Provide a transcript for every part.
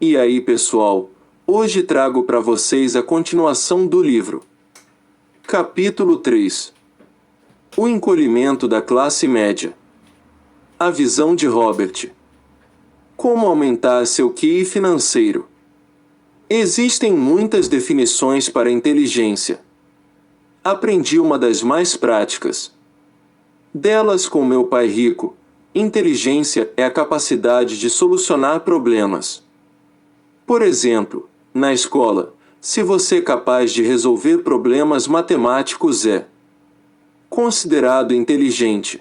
E aí, pessoal, hoje trago para vocês a continuação do livro. Capítulo 3. O encolhimento da classe média. A visão de Robert. Como aumentar seu QI financeiro? Existem muitas definições para inteligência. Aprendi uma das mais práticas. Delas com meu pai rico. Inteligência é a capacidade de solucionar problemas. Por exemplo, na escola, se você é capaz de resolver problemas matemáticos é considerado inteligente.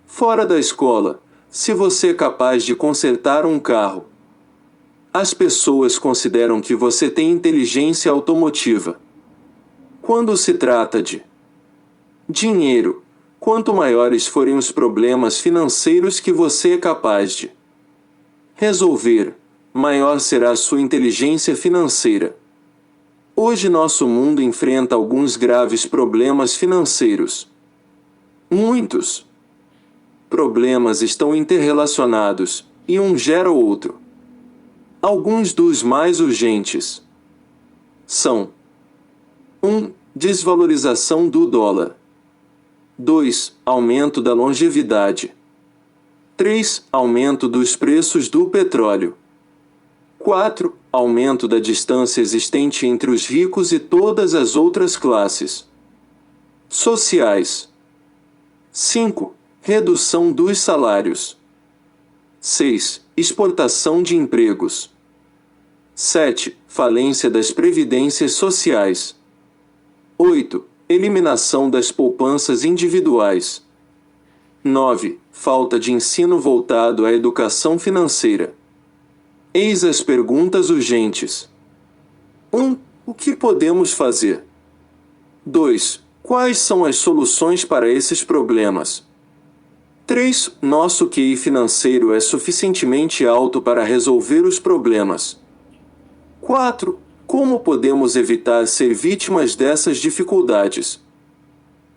Fora da escola, se você é capaz de consertar um carro, as pessoas consideram que você tem inteligência automotiva. Quando se trata de dinheiro, quanto maiores forem os problemas financeiros que você é capaz de resolver, maior será a sua inteligência financeira. Hoje nosso mundo enfrenta alguns graves problemas financeiros. Muitos problemas estão interrelacionados, e um gera o outro. Alguns dos mais urgentes são: 1. Desvalorização do dólar. 2. Aumento da longevidade. 3. Aumento dos preços do petróleo. 4. Aumento da distância existente entre os ricos e todas as outras classes sociais. 5. Redução dos salários. 6. Exportação de empregos. 7. Falência das previdências sociais. 8. Eliminação das poupanças individuais. 9. Falta de ensino voltado à educação financeira. Eis as perguntas urgentes. 1. O que podemos fazer? 2. Quais são as soluções para esses problemas? 3. Nosso QI financeiro é suficientemente alto para resolver os problemas. 4. Como podemos evitar ser vítimas dessas dificuldades?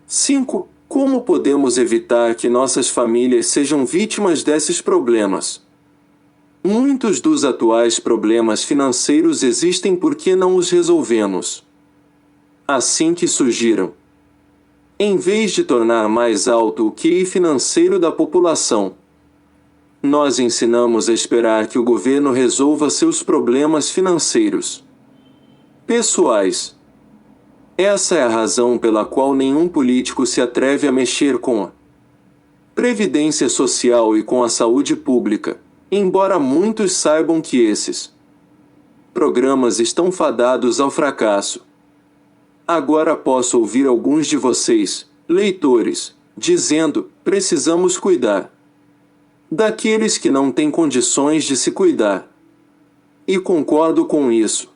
5. Como podemos evitar que nossas famílias sejam vítimas desses problemas? Muitos dos atuais problemas financeiros existem porque não os resolvemos assim que surgiram. Em vez de tornar mais alto o QI financeiro da população, nós ensinamos a esperar que o governo resolva seus problemas financeiros pessoais. Essa é a razão pela qual nenhum político se atreve a mexer com a previdência social e com a saúde pública, embora muitos saibam que esses programas estão fadados ao fracasso. Agora posso ouvir alguns de vocês, leitores, dizendo: precisamos cuidar daqueles que não têm condições de se cuidar. E concordo com isso.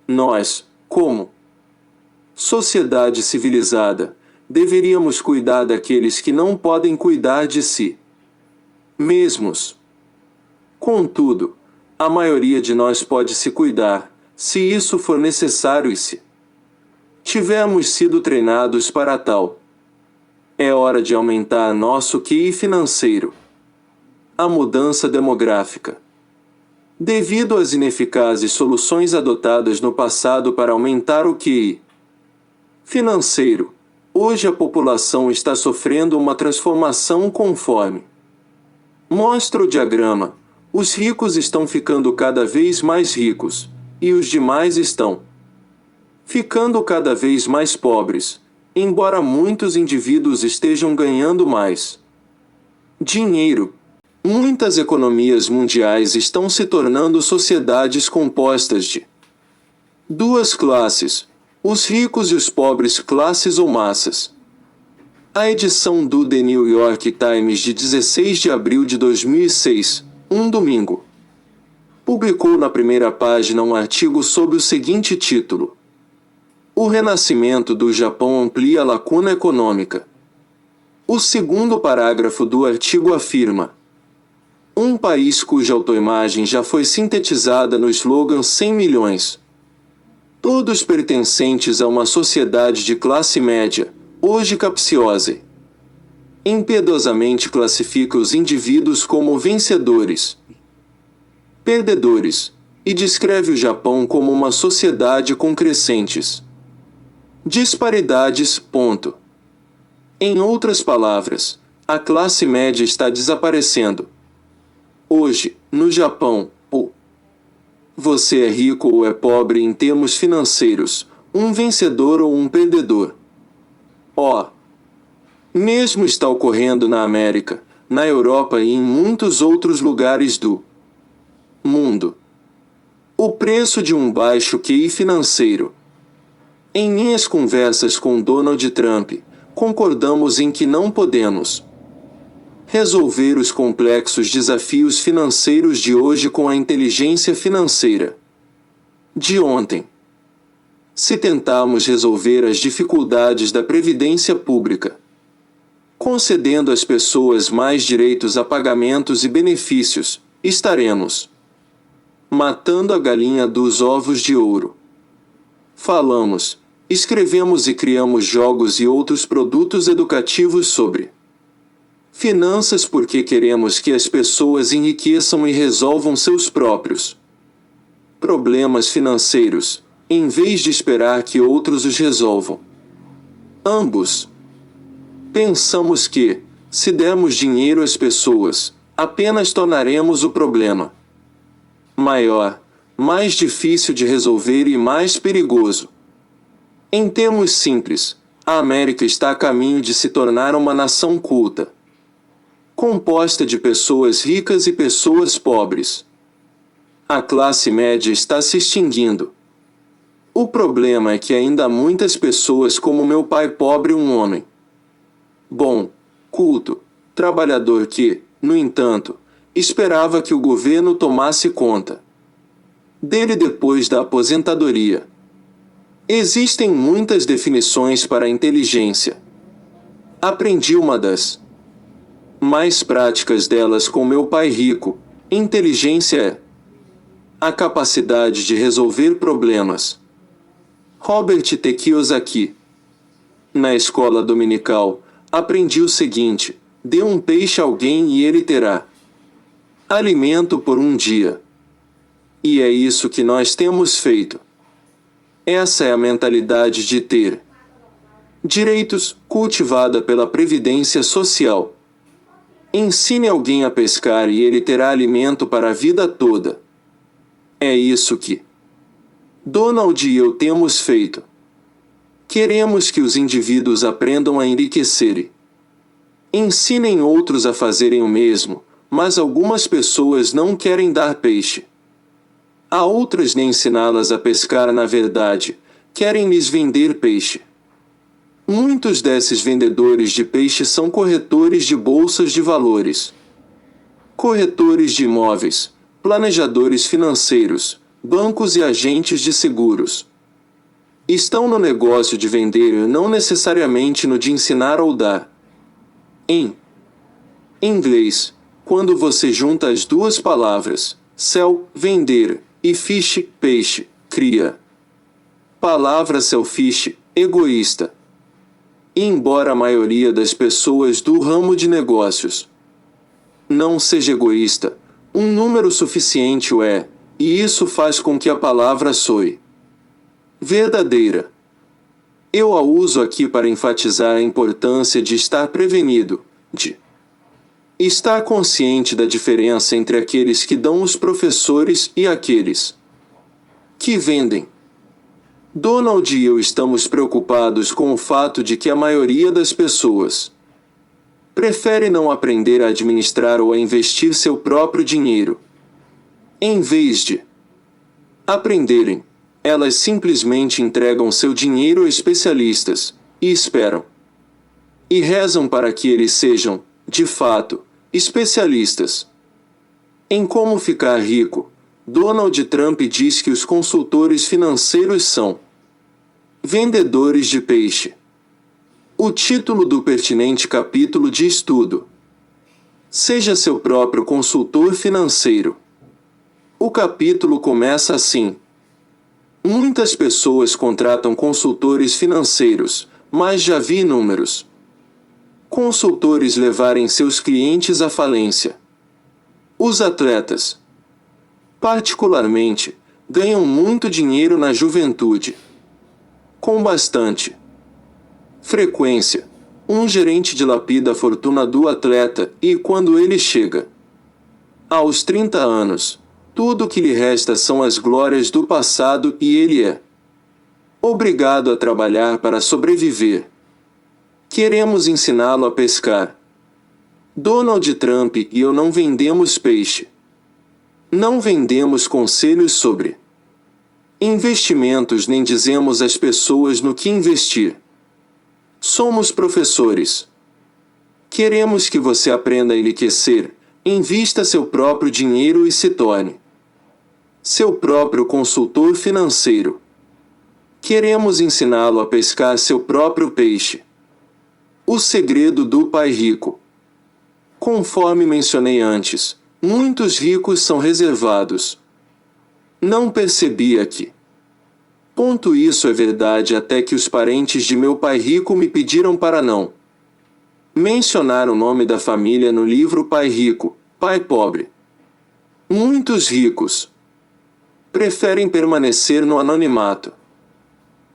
Nós, como sociedade civilizada, deveríamos cuidar daqueles que não podem cuidar de si mesmos. Contudo, a maioria de nós pode se cuidar, se isso for necessário e se tivermos sido treinados para tal. É hora de aumentar nosso QI financeiro. A mudança demográfica. Devido às ineficazes soluções adotadas no passado para aumentar o QI financeiro, hoje a população está sofrendo uma transformação conforme mostra o diagrama. Os ricos estão ficando cada vez mais ricos, e os demais estão ficando cada vez mais pobres, embora muitos indivíduos estejam ganhando mais dinheiro. Muitas economias mundiais estão se tornando sociedades compostas de duas classes, os ricos e os pobres, classes ou massas. A edição do The New York Times de 16 de abril de 2006, um domingo, publicou na primeira página um artigo sob o seguinte título: O renascimento do Japão amplia a lacuna econômica. O segundo parágrafo do artigo afirma: um país cuja autoimagem já foi sintetizada no slogan 100 milhões. Todos pertencentes a uma sociedade de classe média, hoje capciosa, impiedosamente classifica os indivíduos como vencedores, perdedores, e descreve o Japão como uma sociedade com crescentes disparidades. Em outras palavras, a classe média está desaparecendo. Hoje, no Japão, você é rico ou é pobre em termos financeiros, um vencedor ou um perdedor. Mesmo está ocorrendo na América, na Europa e em muitos outros lugares do mundo. O preço de um baixo QI financeiro. Em minhas conversas com Donald Trump, concordamos em que não podemos resolver os complexos desafios financeiros de hoje com a inteligência financeira de ontem. Se tentarmos resolver as dificuldades da previdência pública, concedendo às pessoas mais direitos a pagamentos e benefícios, estaremos matando a galinha dos ovos de ouro. Falamos, escrevemos e criamos jogos e outros produtos educativos sobre finanças porque queremos que as pessoas enriqueçam e resolvam seus próprios problemas financeiros, em vez de esperar que outros os resolvam. Ambos pensamos que, se dermos dinheiro às pessoas, apenas tornaremos o problema maior, mais difícil de resolver e mais perigoso. Em termos simples, a América está a caminho de se tornar uma nação culta, composta de pessoas ricas e pessoas pobres. A classe média está se extinguindo. O problema é que ainda há muitas pessoas como meu pai pobre, um homem bom, culto, trabalhador que, no entanto, esperava que o governo tomasse conta dele depois da aposentadoria. Existem muitas definições para a inteligência. Aprendi uma das mais práticas delas com meu pai rico. Inteligência é a capacidade de resolver problemas. Robert T. Kiyosaki. Na escola dominical, aprendi o seguinte: dê um peixe a alguém e ele terá alimento por um dia. E é isso que nós temos feito. Essa é a mentalidade de ter direitos, cultivada pela Previdência Social. Ensine alguém a pescar e ele terá alimento para a vida toda. É isso que Donald e eu temos feito. Queremos que os indivíduos aprendam a enriquecer. Ensinem outros a fazerem o mesmo, mas algumas pessoas não querem dar peixe. Há outras nem ensiná-las a pescar, na verdade, querem lhes vender peixe. Muitos desses vendedores de peixe são corretores de bolsas de valores, corretores de imóveis, planejadores financeiros, bancos e agentes de seguros. Estão no negócio de vender e não necessariamente no de ensinar ou dar. Em inglês, quando você junta as duas palavras, sell, vender, e fish, peixe, cria. Palavra selfish, egoísta. E embora a maioria das pessoas do ramo de negócios não seja egoísta, um número suficiente o é, e isso faz com que a palavra soe verdadeira. Eu a uso aqui para enfatizar a importância de estar prevenido, de estar consciente da diferença entre aqueles que dão os professores e aqueles que vendem. Donald e eu estamos preocupados com o fato de que a maioria das pessoas prefere não aprender a administrar ou a investir seu próprio dinheiro. Em vez de aprenderem, elas simplesmente entregam seu dinheiro a especialistas, e esperam e rezam para que eles sejam, de fato, especialistas em como ficar rico. Donald Trump diz que os consultores financeiros são vendedores de peixe. O título do pertinente capítulo de estudo: Seja seu próprio consultor financeiro. O capítulo começa assim: muitas pessoas contratam consultores financeiros, mas já vi inúmeros consultores levarem seus clientes à falência. Os atletas Particularmente, ganham muito dinheiro na juventude. Com bastante frequência, um gerente dilapida a fortuna do atleta e, quando ele chega aos 30 anos, tudo o que lhe resta são as glórias do passado e ele é obrigado a trabalhar para sobreviver. Queremos ensiná-lo a pescar. Donald Trump e eu não vendemos peixe. Não vendemos conselhos sobre investimentos nem dizemos às pessoas no que investir. Somos professores. Queremos que você aprenda a enriquecer, invista seu próprio dinheiro e se torne seu próprio consultor financeiro. Queremos ensiná-lo a pescar seu próprio peixe. O segredo do pai rico. Conforme mencionei antes, muitos ricos são reservados. Não percebia que isso é verdade até que os parentes de meu pai rico me pediram para não mencionar o nome da família no livro Pai Rico, Pai Pobre. Muitos ricos preferem permanecer no anonimato.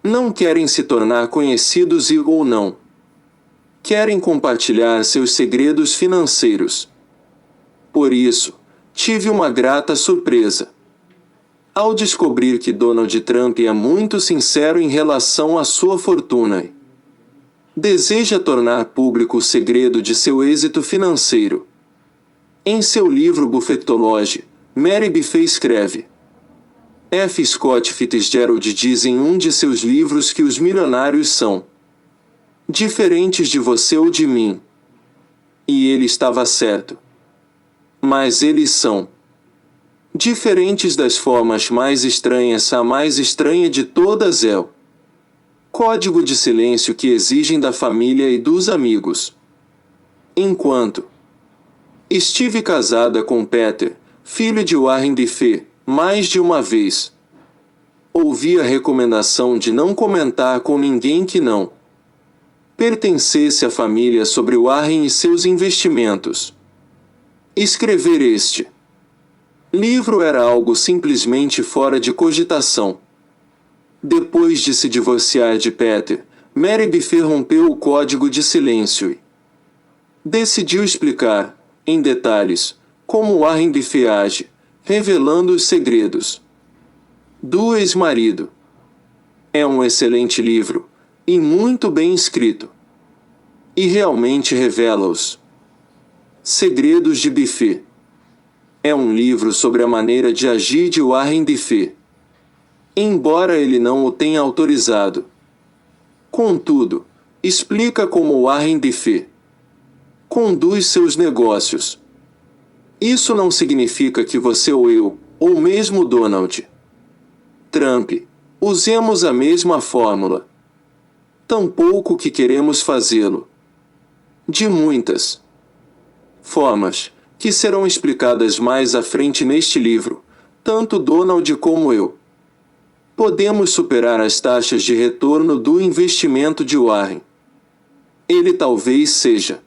Não querem se tornar conhecidos e ou não querem compartilhar seus segredos financeiros. Por isso, tive uma grata surpresa ao descobrir que Donald Trump é muito sincero em relação à sua fortuna e deseja tornar público o segredo de seu êxito financeiro. Em seu livro Buffettology, Mary Buffett escreve: F. Scott Fitzgerald diz em um de seus livros que os milionários são diferentes de você ou de mim. E ele estava certo. Mas eles são diferentes das formas mais estranhas. A mais estranha de todas é o código de silêncio que exigem da família e dos amigos. Enquanto estive casada com Peter, filho de Warren Buffett, mais de uma vez ouvi a recomendação de não comentar com ninguém que não pertencesse à família sobre Warren e seus investimentos. Escrever este livro era algo simplesmente fora de cogitação. Depois de se divorciar de Peter, Mary Buffett rompeu o código de silêncio e decidiu explicar, em detalhes, como Warren Buffett age, revelando os segredos do ex-marido. É um excelente livro, e muito bem escrito. E realmente revela os segredos de Buffett. É um livro sobre a maneira de agir de Warren Buffett, embora ele não o tenha autorizado. Contudo, explica como Warren Buffett conduz seus negócios. Isso não significa que você ou eu, ou mesmo Donald Trump, usemos a mesma fórmula. Tampouco que queremos fazê-lo. De muitas formas, que serão explicadas mais à frente neste livro, tanto Donald como eu podemos superar as taxas de retorno do investimento de Warren. Ele talvez seja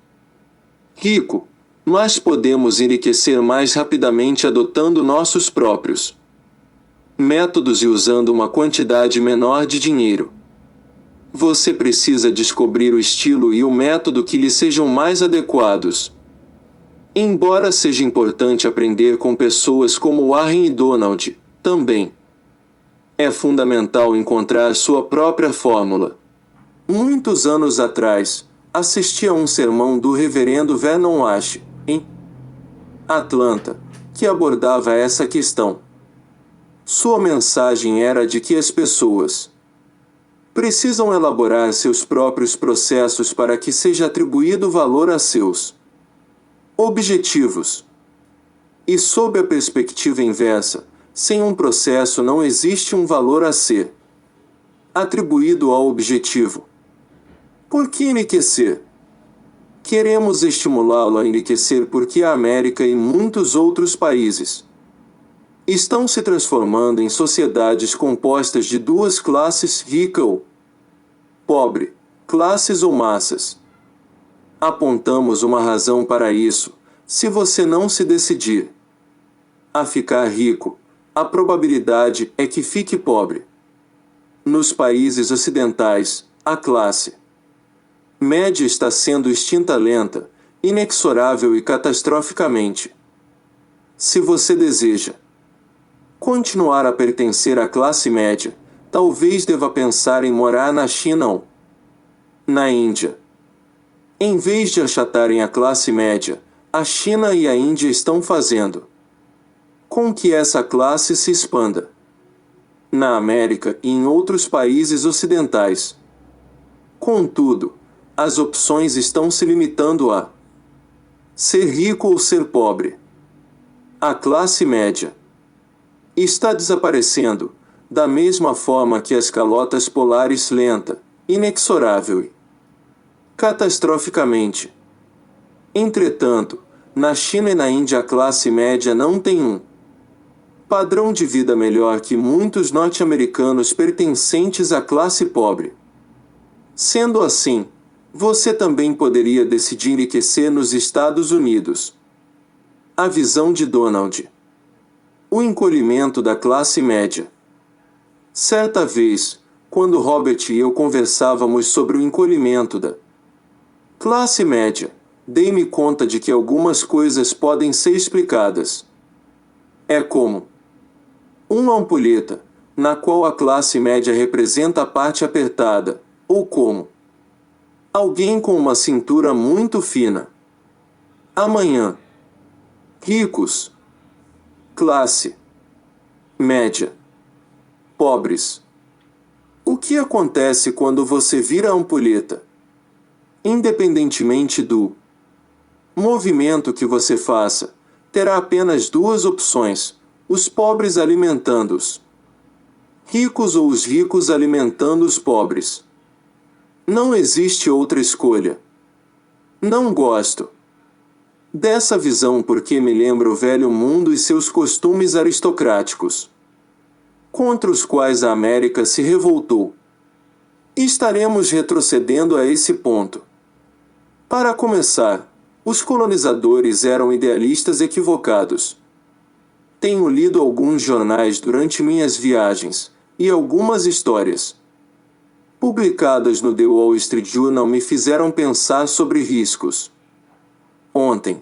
rico, mas podemos enriquecer mais rapidamente adotando nossos próprios métodos e usando uma quantidade menor de dinheiro. Você precisa descobrir o estilo e o método que lhe sejam mais adequados. Embora seja importante aprender com pessoas como Warren e Donald, também é fundamental encontrar sua própria fórmula. Muitos anos atrás, assisti a um sermão do reverendo Vernon Ash, em Atlanta, que abordava essa questão. Sua mensagem era de que as pessoas precisam elaborar seus próprios processos para que seja atribuído valor a seus objetivos. E sob a perspectiva inversa, sem um processo não existe um valor a ser atribuído ao objetivo. Por que enriquecer? Queremos estimulá-lo a enriquecer porque a América e muitos outros países estão se transformando em sociedades compostas de duas classes, rica ou pobre, classes ou massas. Apontamos uma razão para isso, se você não se decidir a ficar rico, a probabilidade é que fique pobre. Nos países ocidentais, a classe média está sendo extinta lenta, inexorável e catastroficamente. Se você deseja continuar a pertencer à classe média, talvez deva pensar em morar na China ou na Índia. Em vez de achatarem a classe média, a China e a Índia estão fazendo com que essa classe se expanda na América e em outros países ocidentais. Contudo, as opções estão se limitando a ser rico ou ser pobre. A classe média está desaparecendo, da mesma forma que as calotas polares lenta, inexorável e catastroficamente. Entretanto, na China e na Índia a classe média não tem um padrão de vida melhor que muitos norte-americanos pertencentes à classe pobre. Sendo assim, você também poderia decidir enriquecer nos Estados Unidos. A visão de Donald. O encolhimento da classe média. Certa vez, quando Robert e eu conversávamos sobre o encolhimento da classe média, dei-me conta de que algumas coisas podem ser explicadas. É como uma ampulheta, na qual a classe média representa a parte apertada, ou como alguém com uma cintura muito fina. Amanhã. Ricos. Classe média. Pobres. O que acontece quando você vira a ampulheta? Independentemente do movimento que você faça, terá apenas duas opções: os pobres alimentando-os ricos ou os ricos alimentando os pobres. Não existe outra escolha. Não gosto dessa visão porque me lembra o velho mundo e seus costumes aristocráticos, contra os quais a América se revoltou. Estaremos retrocedendo a esse ponto. Para começar, os colonizadores eram idealistas equivocados. Tenho lido alguns jornais durante minhas viagens, e algumas histórias publicadas no The Wall Street Journal me fizeram pensar sobre riscos. Ontem,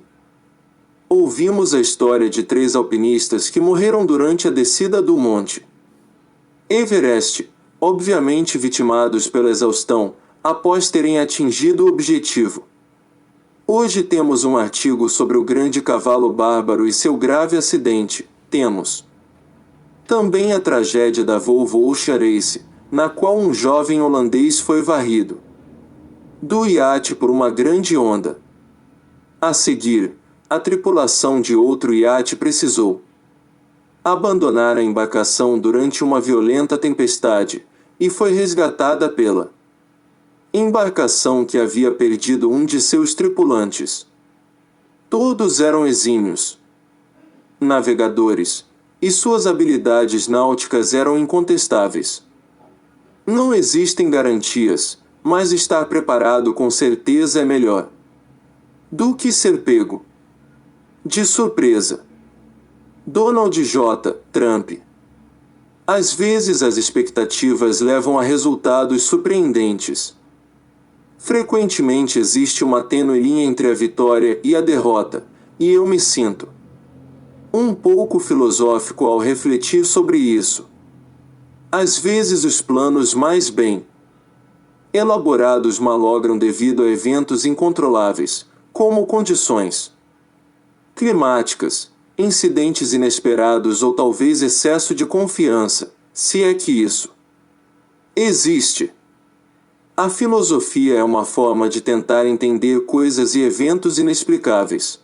ouvimos a história de 3 alpinistas que morreram durante a descida do Monte Everest, obviamente vitimados pela exaustão, após terem atingido o objetivo. Hoje temos um artigo sobre o grande cavalo bárbaro e seu grave acidente. Temos também a tragédia da Volvo Ocean Race, na qual um jovem holandês foi varrido do iate por uma grande onda. A seguir, a tripulação de outro iate precisou abandonar a embarcação durante uma violenta tempestade, e foi resgatada pela embarcação que havia perdido um de seus tripulantes. Todos eram exímios navegadores, e suas habilidades náuticas eram incontestáveis. Não existem garantias, mas estar preparado com certeza é melhor do que ser pego de surpresa. Donald J. Trump. Às vezes as expectativas levam a resultados surpreendentes. Frequentemente existe uma tênue linha entre a vitória e a derrota, e eu me sinto um pouco filosófico ao refletir sobre isso. Às vezes os planos mais bem elaborados malogram devido a eventos incontroláveis, como condições climáticas, incidentes inesperados ou talvez excesso de confiança, se é que isso existe. A filosofia é uma forma de tentar entender coisas e eventos inexplicáveis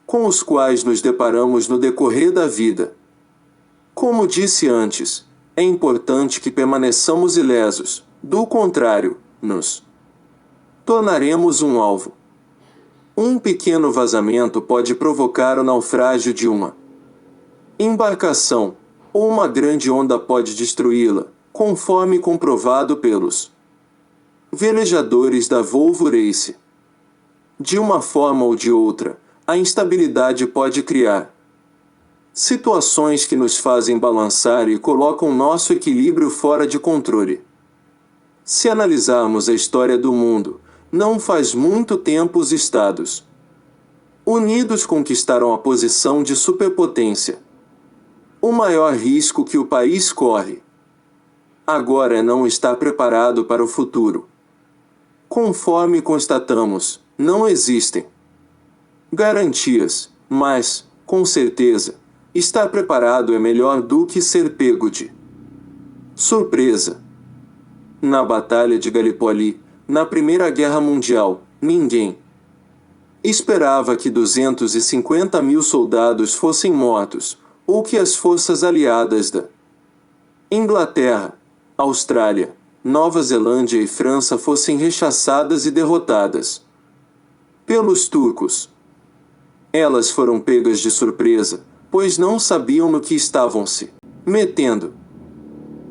com os quais nos deparamos no decorrer da vida. Como disse antes, é importante que permaneçamos ilesos, do contrário, nos tornaremos um alvo. Um pequeno vazamento pode provocar o naufrágio de uma embarcação, ou uma grande onda pode destruí-la, conforme comprovado pelos velejadores da Volvo Race. De uma forma ou de outra, a instabilidade pode criar Situações que nos fazem balançar e colocam nosso equilíbrio fora de controle. Se analisarmos a história do mundo, não faz muito tempo os Estados Unidos conquistaram a posição de superpotência. O maior risco que o país corre agora é não estar preparado para o futuro. Conforme constatamos, não existem garantias, mas, com certeza, estar preparado é melhor do que ser pego de surpresa. Na Batalha de Gallipoli, na Primeira Guerra Mundial, ninguém esperava que 250.000 soldados fossem mortos, ou que as forças aliadas da Inglaterra, Austrália, Nova Zelândia e França fossem rechaçadas e derrotadas pelos turcos. Elas foram pegas de surpresa, pois não sabiam no que estavam se metendo.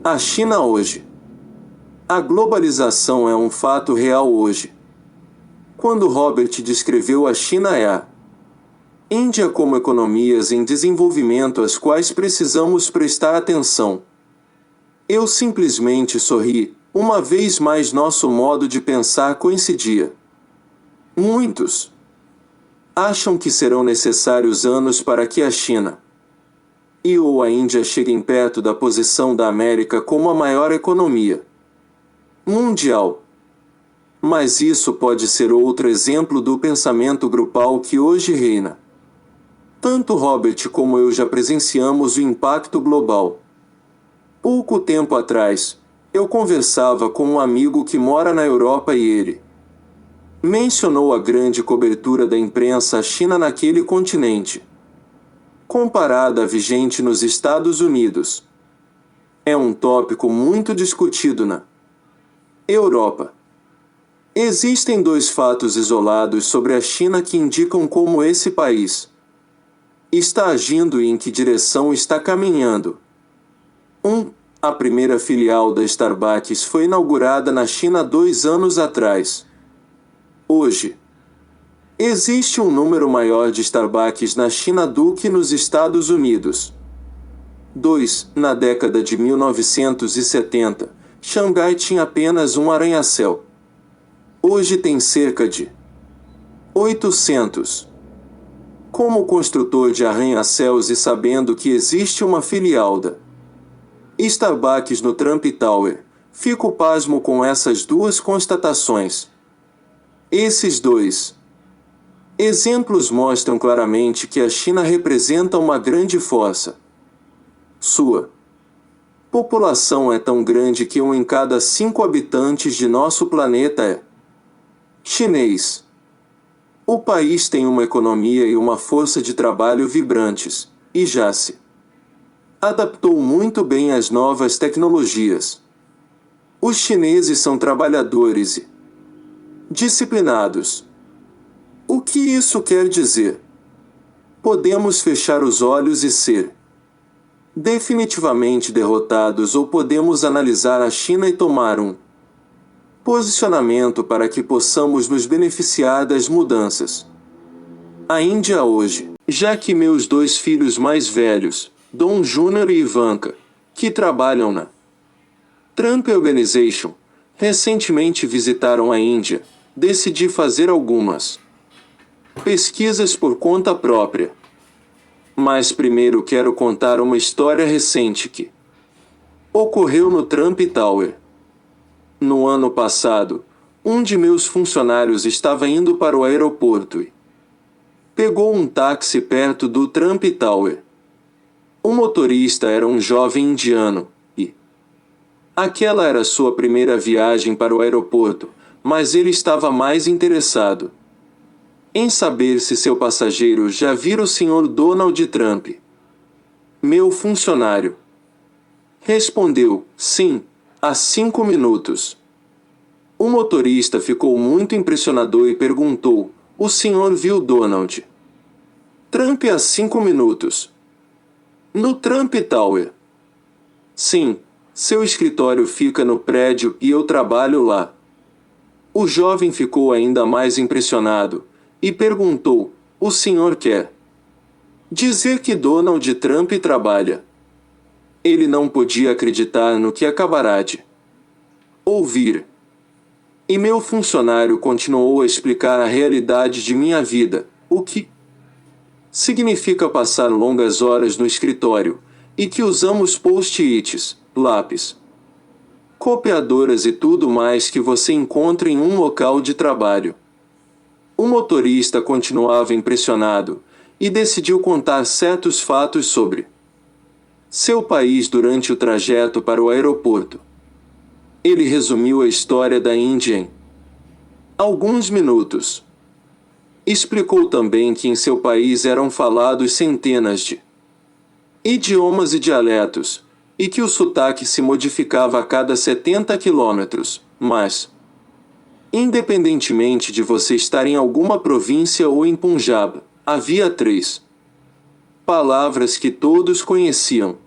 A China hoje. A globalização é um fato real hoje. Quando Robert descreveu a China e a Índia como economias em desenvolvimento às quais precisamos prestar atenção, eu simplesmente sorri. Uma vez mais nosso modo de pensar coincidia. Muitos acham que serão necessários anos para que a China ou a Índia cheguem perto da posição da América como a maior economia mundial. Mas isso pode ser outro exemplo do pensamento grupal que hoje reina. Tanto Robert como eu já presenciamos o impacto global. Pouco tempo atrás, eu conversava com um amigo que mora na Europa e ele mencionou a grande cobertura da imprensa à China naquele continente, comparada à vigente nos Estados Unidos. É um tópico muito discutido na Europa. Existem dois fatos isolados sobre a China que indicam como esse país está agindo e em que direção está caminhando. 1. A primeira filial da Starbucks foi inaugurada na China 2 anos atrás. Hoje, existe um número maior de Starbucks na China do que nos Estados Unidos. 2. Na década de 1970, Xangai tinha apenas um arranha-céu. Hoje tem cerca de 800. Como construtor de arranha-céus e sabendo que existe uma filial da Starbucks no Trump Tower, fico pasmo com essas duas constatações. Esses dois exemplos mostram claramente que a China representa uma grande força. Sua população é tão grande que 1 em cada 5 habitantes de nosso planeta é chinês. O país tem uma economia e uma força de trabalho vibrantes, e já se adaptou muito bem às novas tecnologias. Os chineses são trabalhadores e disciplinados. O que isso quer dizer? Podemos fechar os olhos e ser definitivamente derrotados, ou podemos analisar a China e tomar um posicionamento para que possamos nos beneficiar das mudanças. A Índia hoje, já que meus 2 filhos mais velhos, Dom Júnior e Ivanka, que trabalham na Trump Organization, recentemente visitaram a Índia, decidi fazer algumas pesquisas por conta própria. Mas primeiro quero contar uma história recente que ocorreu no Trump Tower. No ano passado, um de meus funcionários estava indo para o aeroporto e pegou um táxi perto do Trump Tower. O motorista era um jovem indiano, e aquela era sua primeira viagem para o aeroporto, mas ele estava mais interessado em saber se seu passageiro já vira o Sr. Donald Trump. Meu funcionário respondeu, sim, há 5 minutos. O motorista ficou muito impressionado e perguntou, o senhor viu Donald Trump há 5 minutos? No Trump Tower? Sim, seu escritório fica no prédio e eu trabalho lá. O jovem ficou ainda mais impressionado e perguntou, o senhor quer Dizer que Donald Trump trabalha. Ele não podia acreditar no que acabará de ouvir. E meu funcionário continuou a explicar a realidade de minha vida, o que significa passar longas horas no escritório, e que usamos post-its, lápis, copiadoras e tudo mais que você encontra em um local de trabalho. O motorista continuava impressionado, e decidiu contar certos fatos sobre seu país durante o trajeto para o aeroporto. Ele resumiu a história da Índia em alguns minutos. Explicou também que em seu país eram falados centenas de idiomas e dialetos, e que o sotaque se modificava a cada 70 quilômetros, mas, independentemente de você estar em alguma província ou em Punjab, havia 3 palavras que todos conheciam.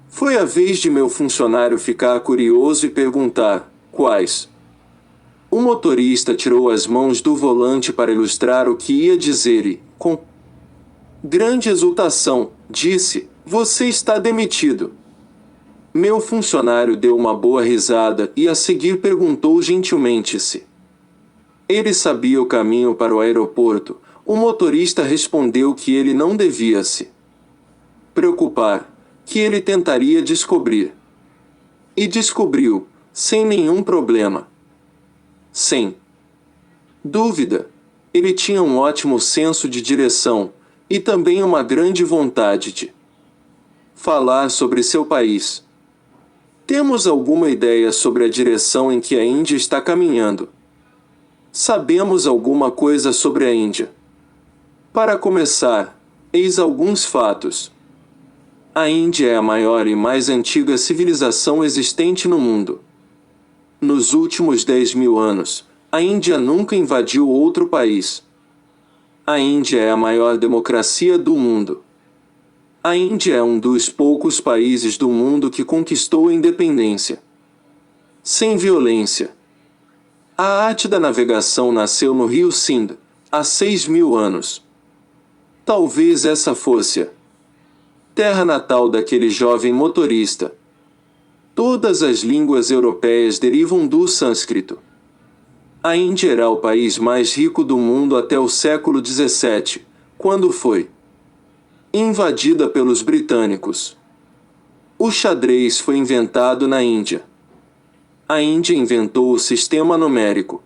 Foi a vez de meu funcionário ficar curioso e perguntar: quais? O motorista tirou as mãos do volante para ilustrar o que ia dizer e, com grande exultação, disse: você está demitido. Meu funcionário deu uma boa risada e a seguir perguntou gentilmente se ele sabia o caminho para o aeroporto. O motorista respondeu que ele não devia se preocupar, que ele tentaria descobrir. E descobriu, sem nenhum problema. Sem dúvida, ele tinha um ótimo senso de direção, e também uma grande vontade de falar sobre seu país. Temos alguma ideia sobre a direção em que a Índia está caminhando? Sabemos alguma coisa sobre a Índia? Para começar, eis alguns fatos. A Índia é a maior e mais antiga civilização existente no mundo. Nos últimos 10.000 anos, a Índia nunca invadiu outro país. A Índia é a maior democracia do mundo. A Índia é um dos poucos países do mundo que conquistou a independência sem violência. A arte da navegação nasceu no rio Sind, há 6.000 anos. Talvez essa fosse a terra natal daquele jovem motorista. Todas as línguas europeias derivam do sânscrito. A Índia era o país mais rico do mundo até o século XVII, quando foi invadida pelos britânicos. O xadrez foi inventado na Índia. A Índia inventou o sistema numérico.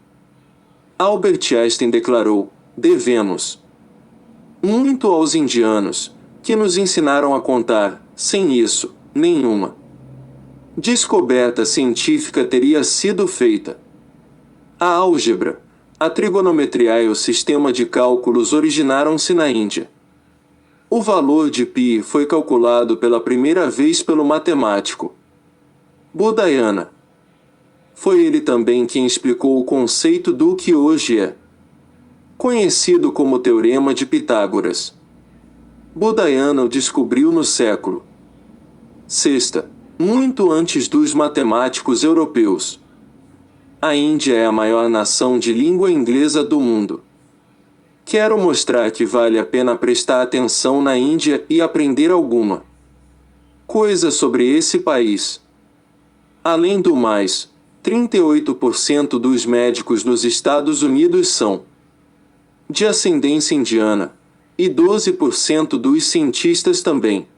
Albert Einstein declarou: devemos muito aos indianos, que nos ensinaram a contar. Sem isso, nenhuma descoberta científica teria sido feita. A álgebra, a trigonometria e o sistema de cálculos originaram-se na Índia. O valor de π foi calculado pela primeira vez pelo matemático Bodhayana. Foi ele também quem explicou o conceito do que hoje é conhecido como Teorema de Pitágoras. Bodhayana o descobriu no século VI, muito antes dos matemáticos europeus. A Índia é a maior nação de língua inglesa do mundo. Quero mostrar que vale a pena prestar atenção na Índia e aprender alguma coisa sobre esse país. Além do mais, 38% dos médicos nos Estados Unidos são de ascendência indiana, e 12% dos cientistas também.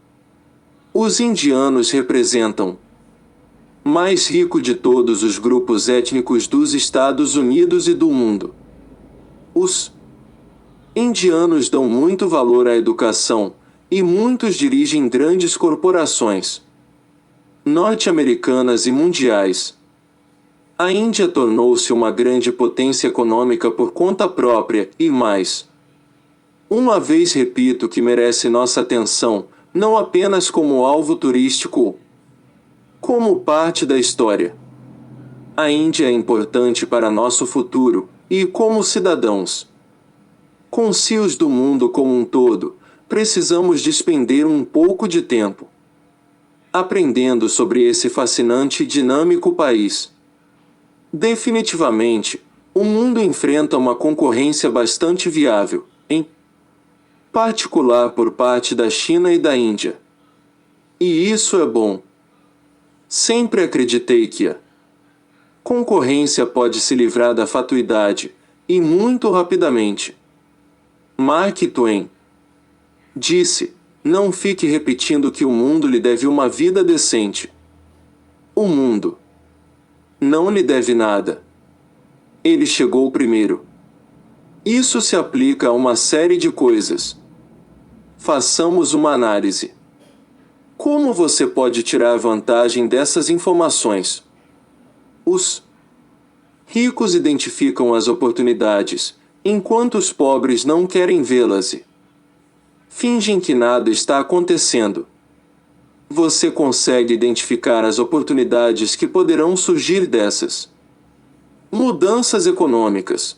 Os indianos representam mais rico de todos os grupos étnicos dos Estados Unidos e do mundo. Os indianos dão muito valor à educação, e muitos dirigem grandes corporações norte-americanas e mundiais. A Índia tornou-se uma grande potência econômica por conta própria, e mais uma vez repito que merece nossa atenção, não apenas como alvo turístico, como parte da história. A Índia é importante para nosso futuro, e como cidadãos conscientes do mundo como um todo, precisamos despender um pouco de tempo aprendendo sobre esse fascinante e dinâmico país. Definitivamente, o mundo enfrenta uma concorrência bastante viável, em particular por parte da China e da Índia. E isso é bom. Sempre acreditei que a concorrência pode se livrar da fatuidade, e muito rapidamente. Mark Twain disse: não fique repetindo que o mundo lhe deve uma vida decente. O mundo não lhe deve nada. Ele chegou primeiro. Isso se aplica a uma série de coisas. Façamos uma análise. Como você pode tirar vantagem dessas informações? Os ricos identificam as oportunidades, enquanto os pobres não querem vê-las e fingem que nada está acontecendo. Você consegue identificar as oportunidades que poderão surgir dessas mudanças econômicas.